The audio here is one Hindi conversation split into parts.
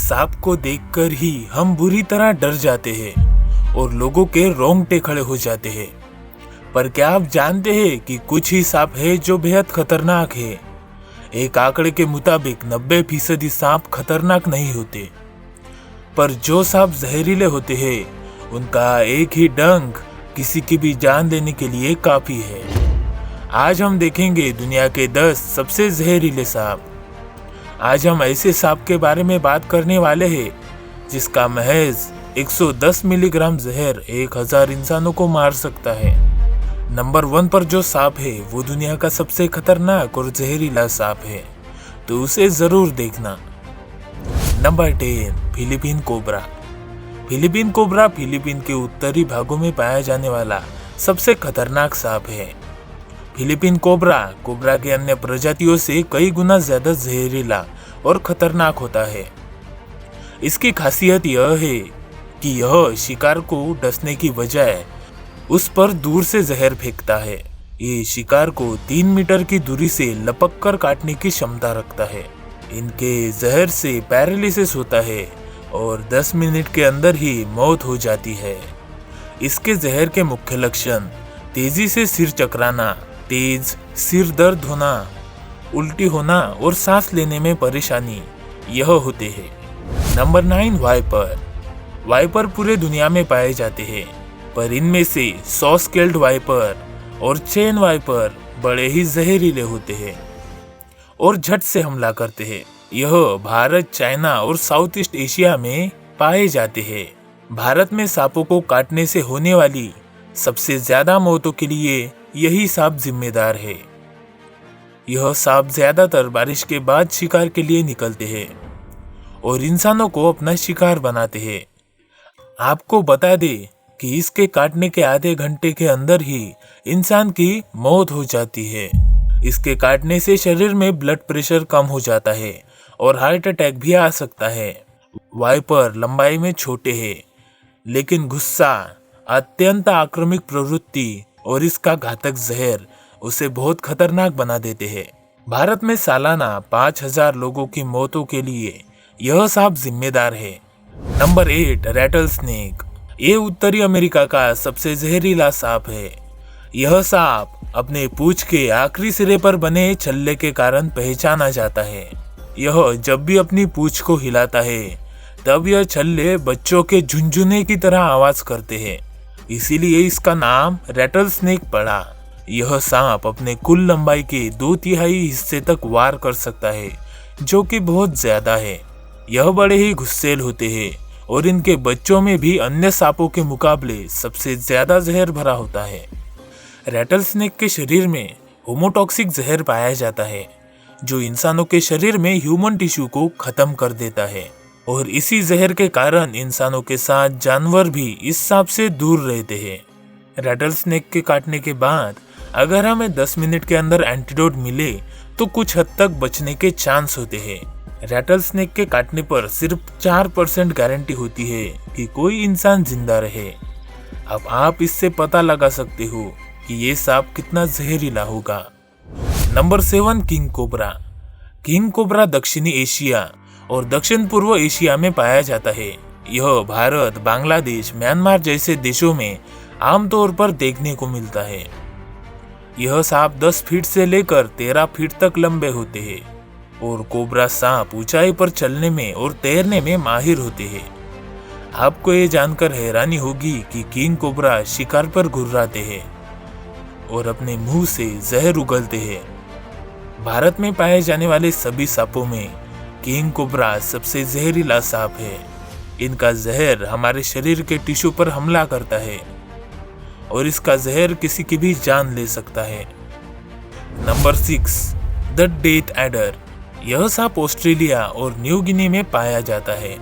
सांप को देखकर ही हम बुरी तरह डर जाते हैं और लोगों के रोंगटे खड़े हो जाते हैं। पर क्या आप जानते हैं कि कुछ ही सांप है जो बेहद खतरनाक है। एक आंकड़े के मुताबिक 90% सांप खतरनाक नहीं होते, पर जो सांप जहरीले होते हैं उनका एक ही डंक किसी की भी जान देने के लिए काफी है। आज हम देखेंगे दुनिया के 10 सबसे जहरीले सांप। आज हम ऐसे सांप के बारे में बात करने वाले हैं जिसका महज 110 मिलीग्राम जहर 1000 इंसानों को मार सकता है। नंबर 1 पर जो सांप है वो दुनिया का सबसे खतरनाक और जहरीला सांप है, तो उसे जरूर देखना। Number 10, Philippine cobra. Philippine cobra Philippine के उत्तरी भागों में पाया जाने वाला सबसे खतरनाक सांप है। फिलीपीन कोबरा के अन्य प्रजातियों से कई गुना ज्यादा जहरीला और खतरनाक होता है। इसकी खासियत यह है कि यह शिकार को डसने की बजाय उस पर दूर से जहर फेंकता है। ये शिकार को 3 मीटर की दूरी से लपक कर काटने की क्षमता रखता है। इनके जहर से पैरालिसिस होता है और 10 मिनट के अंदर ही मौत हो जाती है। इसके जहर के मुख्य लक्षण तेजी से सिर चकराना, तेज सिर दर्द होना, उल्टी होना और सांस लेने में परेशानी यह होते हैं। नंबर 9, वाइपर पूरे दुनिया में पाए जाते हैं, पर इनमें से सॉ स्केल्ड वाइपर और चेन वाइपर बड़े ही जहरीले होते हैं और झट से हमला करते हैं। यह भारत, चाइना और साउथ ईस्ट एशिया में पाए जाते हैं। भारत में सांपों को काटने से होने वाली सबसे ज्यादा मौतों के लिए यही सांप जिम्मेदार है। यह सांप ज्यादातर बारिश के बाद शिकार के लिए निकलते हैं और इंसानों को अपना शिकार बनाते हैं। आपको बता दें कि इसके काटने के आधे घंटे के अंदर ही इंसान की मौत हो जाती है। इसके काटने से शरीर में ब्लड प्रेशर कम हो जाता है और हार्ट अटैक भी आ सकता है। वाइपर लंबाई में छोटे हैं, लेकिन गुस्सा, अत्यंत आक्रामक प्रवृत्ति और इसका घातक जहर उसे बहुत खतरनाक बना देते हैं। भारत में सालाना 5000 लोगों की मौतों के लिए यह सांप जिम्मेदार है। Number 8, rattlesnake. ये उत्तरी अमेरिका का सबसे जहरीला सांप है। यह सांप अपने पूंछ के आखिरी सिरे पर बने छल्ले के कारण पहचाना जाता है। यह जब भी अपनी पूंछ को हिलाता है तब यह छल्ले बच्चों के झुनझुने की तरह आवाज करते हैं, इसीलिए इसका नाम रैटल स्नेक पड़ा। यह सांप अपने कुल लंबाई के 2/3 हिस्से तक वार कर सकता है, जो कि बहुत ज्यादा है। यह बड़े ही गुस्सैल होते हैं और इनके बच्चों में भी अन्य सांपों के मुकाबले सबसे ज्यादा जहर भरा होता है। रैटल स्नेक के शरीर में होमोटॉक्सिक जहर पाया जाता है, जो इंसानों के शरीर में ह्यूमन टिश्यू को खत्म कर देता है, और इसी जहर के कारण इंसानों के साथ जानवर भी इस सांप से दूर रहते हैं। रैटल स्नेक के काटने के बाद अगर हमें 10 मिनट के अंदर एंटीडोट मिले तो कुछ हद तक बचने के चांस होते हैं। रैटल स्नेक के काटने पर सिर्फ 4% गारंटी होती है कि कोई इंसान जिंदा रहे। अब आप इससे पता लगा सकते हो कि ये सांप कितना जहरीला होगा। Number 7, king cobra. King cobra दक्षिणी एशिया और दक्षिण पूर्व एशिया में पाया जाता है। यह भारत, बांग्लादेश, म्यांमार जैसे देशों में आमतौर पर देखने को मिलता है। यह सांप 10 फीट से लेकर 13 फीट तक लंबे होते हैं और कोबरा सांप ऊंचाई पर चलने में और तैरने में माहिर होते हैं। आपको ये जानकर हैरानी होगी कि किंग कोबरा शिकार पर घुर्राते हैं और अपने मुंह से जहर उगलते हैं। भारत में पाए जाने वाले सभी सांपों में किंग कोबरा सबसे जहरीला सांप है। इनका जहर हमारे शरीर के टिश्यू पर हमला करता है और इसका जहर किसी की भी जान ले सकता है। Number 6, the death adder. यह सांप ऑस्ट्रेलिया और न्यू गिनी में पाया जाता है।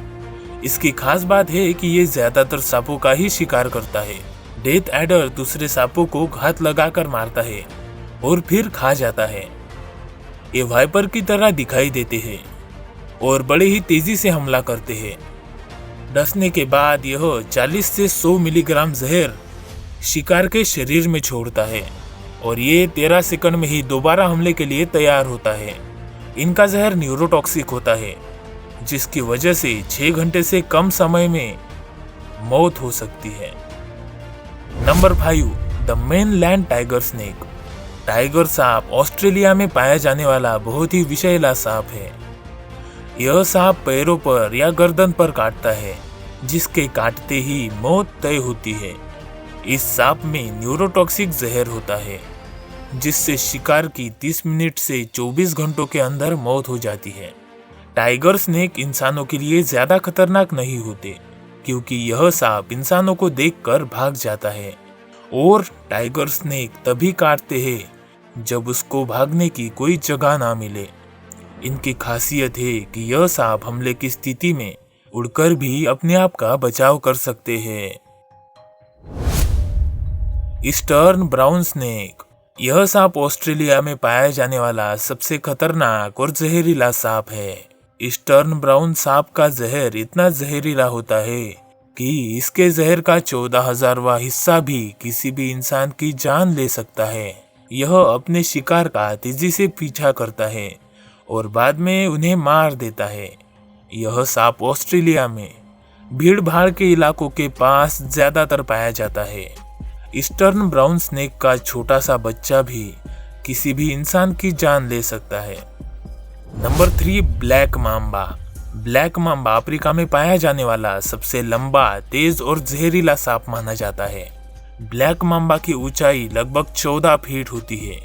इसकी खास बात है कि ये ज्यादातर सांपों का ही शिकार करता है। डेथ एडर दूसरे सांपों को घात लगाकर मारता है और फिर खा जाता है। ये वाइपर की तरह दिखाई देते हैं और बड़े ही तेजी से हमला करते हैं। डसने के बाद यह 40 से 100 मिलीग्राम जहर शिकार के शरीर में छोड़ता है और ये 13 सेकंड में ही दोबारा हमले के लिए तैयार होता है। इनका जहर न्यूरोटॉक्सिक होता है, जिसकी वजह से 6 घंटे से कम समय में मौत हो सकती है। Number 5, the mainland tiger snake. Tiger सांप ऑस्ट्रेलिया में पाया जाने वाला बहुत ही विषैला सांप है। यह सांप पैरों पर या गर्दन पर काटता है, जिसके काटते ही मौत तय होती है। इस सांप में न्यूरोटॉक्सिक जहर होता है, जिससे शिकार की 30 मिनट से 24 घंटों के अंदर मौत हो जाती है। टाइगर स्नेक इंसानों के लिए ज्यादा खतरनाक नहीं होते, क्योंकि यह सांप इंसानों को देखकर भाग जाता है और टाइगर स्नेक तभी काटते हैं जब उसको भागने की कोई जगह ना मिले। इनकी खासियत है कि यह सांप हमले की स्थिति में उड़कर भी अपने आप का बचाव कर सकते हैं। Eastern brown snake. यह सांप ऑस्ट्रेलिया में पाया जाने वाला सबसे खतरनाक और जहरीला सांप है। ईस्टर्न ब्राउन सांप का जहर इतना जहरीला होता है कि इसके जहर का 14,000वां हिस्सा भी किसी भी इंसान की जान ले सकता है। यह अपने शिकार का तेजी से पीछा करता है और बाद में उन्हें मार देता है। यह सांप ऑस्ट्रेलिया में भीड़ भाड़ के इलाकों के पास ज्यादातर पाया जाता है। ईस्टर्न ब्राउन स्नेक का छोटा सा बच्चा भी किसी भी इंसान की जान ले सकता है। Number 3, black Mamba. Black Mamba Africa में पाया जाने वाला सबसे लंबा, तेज और जहरीला सांप माना जाता है। ब्लैक मांबा की ऊंचाई लगभग 14 फीट होती है।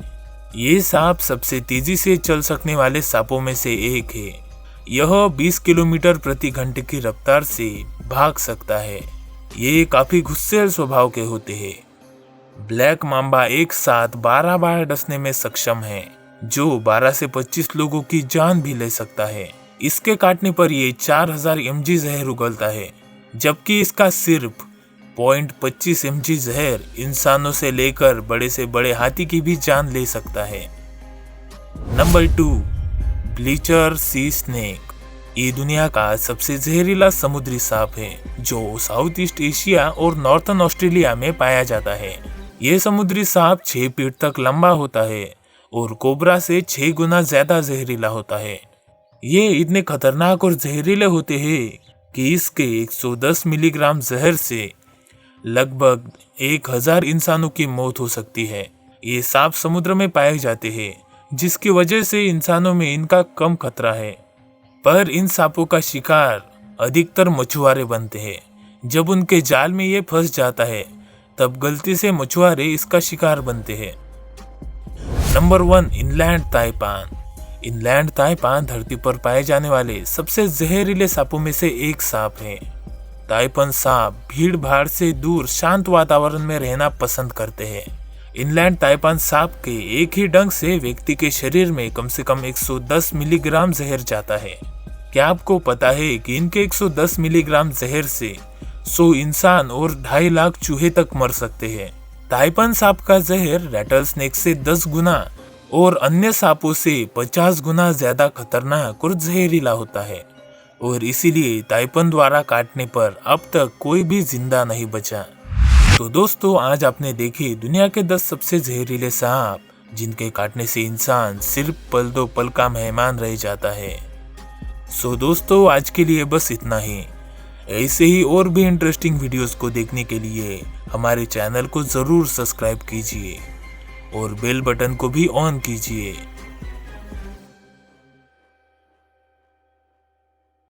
ये सांप सबसे तेजी से चल सकने वाले सांपों में से एक है। यह 20 किलोमीटर प्रति घंटे की रफ्तार से भाग सकता है। ये काफी गुस्सैल स्वभाव के होते हैं। ब्लैक मांबा एक साथ 12 बार डसने में सक्षम है, जो 12 से 25 लोगों की जान भी ले सकता है। इसके काटने पर ये 4000 mg जहर उगलता है, जबकि इसका सिर्फ 0.25 mg जहर इंसानों से लेकर बड़े से बड़े हाथी की भी जान ले सकता है। Number 2, Belcher sea snake. ये दुनिया का सबसे जहरीला समुद्री सांप है, जो साउथ ईस्ट एशिया और नॉर्थन ऑस्ट्रेलिया में पाया जाता है। ये समुद्री सांप 6 फीट तक लंबा होता है और कोबरा से 6 गुना ज्यादा जहरीला होता है। ये इतने खतरनाक और जहरीले होते हैं कि इसके 110 मिलीग्राम जहर से लगभग 1000 इंसानों की मौत हो सकती है। ये सांप समुद्र में पाए जाते हैं, जिसकी वजह से इंसानों में इनका कम खतरा है। पर इन सांपों का शिकार अधिकतर मछुआरे बनते हैं। जब उनके जाल में ये फंस जाता है, तब गलती से मछुआरे इसका शिकार बनते हैं। Number 1, inland taipan. Inland taipan धरती पर पाए जाने वाले सबसे जहरीले सांपों में से एक सांप है। ताइपान सांप भीड़ भाड़ से दूर शांत वातावरण में रहना पसंद करते हैं। इनलैंड ताइपान सांप के एक ही डंक से व्यक्ति के शरीर में कम से कम 110 मिलीग्राम जहर जाता है। क्या आपको पता है कि इनके 110 मिलीग्राम जहर से 100 इंसान और 2.5 लाख चूहे तक मर सकते हैं। ताइपान सांप का जहर रैटल स्नेक से 10 गुना और अन्य सांपों से 50 गुना ज्यादा खतरनाक और जहरीला होता है, और इसीलिए ताइपान द्वारा काटने पर अब तक कोई भी जिंदा नहीं बचा। तो दोस्तों, आज आपने देखे दुनिया के 10 सबसे जहरीले सांप, जिनके काटने से इंसान सिर्फ पल दो पल का मेहमान रह जाता है। सो दोस्तों, आज के लिए बस इतना ही। ऐसे ही और भी इंटरेस्टिंग वीडियोस को देखने के लिए हमारे चैनल को जरूर सब्सक्राइब कीजिए और बेल बटन को भी ऑन कीजिए।